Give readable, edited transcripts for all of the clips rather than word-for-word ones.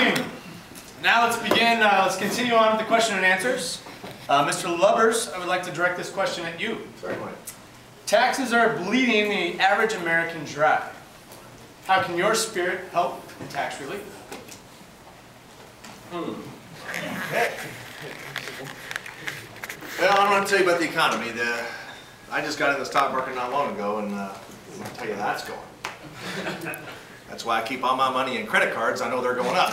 morning. Now let's begin. Let's continue on with the question and answers. Mr. Lubbers, I would like to direct this question at you. Certainly. Taxes are bleeding the average American dry. How can your spirit help in tax relief? Okay. Well, I'm going to tell you about the economy. I just got in the stock market not long ago, and I'm going to tell you that's going. That's why I keep all my money in credit cards. I know they're going up.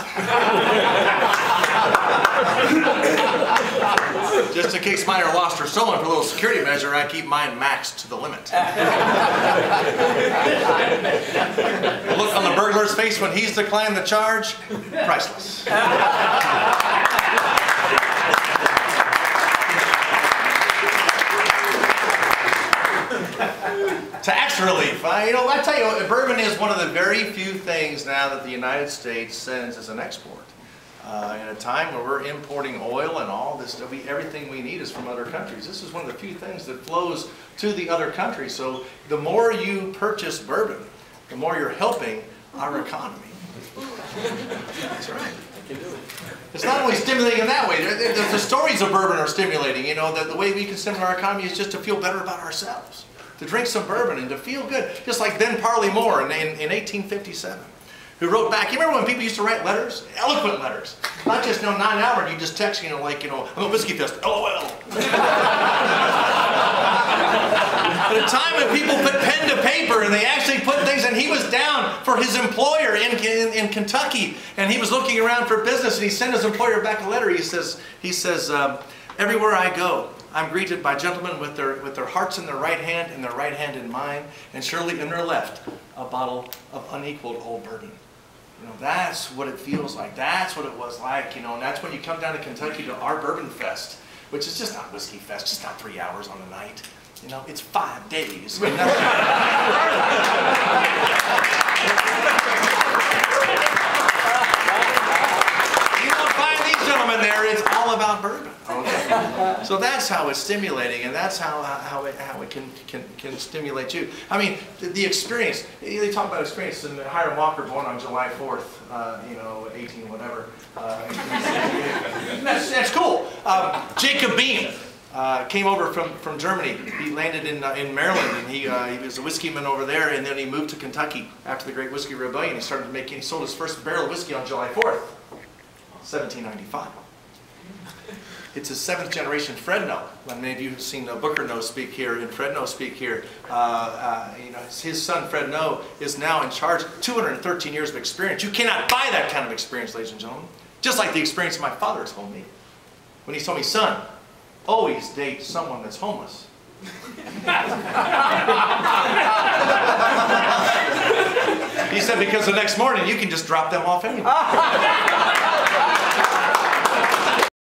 Just in case mine are lost or stolen for a little security measure, I keep mine maxed to the limit. The look on the burglar's face when he's declined the charge, priceless. Tax relief. I tell you, bourbon is one of the very few things now that the United States sends as an export. In a time where we're importing oil and all this stuff, everything we need is from other countries. This is one of the few things that flows to the other countries. So the more you purchase bourbon, the more you're helping our economy. That's right. It's not only stimulating in that way. The stories of bourbon are stimulating. You know, the way we can stimulate our economy is just to feel better about ourselves. To drink some bourbon and to feel good. Just like Ben Parley Moore in 1857, who wrote back. You remember when people used to write letters? Eloquent letters. Not just 9-hour, you just text, I'm a Whiskey Fest, LOL. At a time when people put pen to paper and they actually put things, and he was down for his employer in Kentucky, and he was looking around for business, and he sent his employer back a letter. He says, everywhere I go, I'm greeted by gentlemen with their hearts in their right hand and their right hand in mine, and surely in their left, a bottle of unequaled old bourbon. That's what it feels like. That's what it was like, and that's when you come down to Kentucky to our Bourbon Fest, which is just not Whiskey Fest, just not 3 hours on the night. It's 5 days. You don't find these gentlemen there. It's all about bourbon. Okay. So that's how it's stimulating, and that's how it can stimulate you. I mean, the experience. They talk about experience, and Hiram Walker born on July 4th, 18 whatever. That's cool. Jacob Beam came over from Germany. He landed in Maryland, and he was a whiskeyman over there, and then he moved to Kentucky after the Great Whiskey Rebellion. He sold his first barrel of whiskey on July 4th, 1795. It's his 7th generation Fredno. Many of you have seen Booker No speak here and Fredno speak here. His son Fredno is now in charge. 213 years of experience. You cannot buy that kind of experience, ladies and gentlemen. Just like the experience my father told me. When he told me, son, always date someone that's homeless. He said, because the next morning you can just drop them off anyway.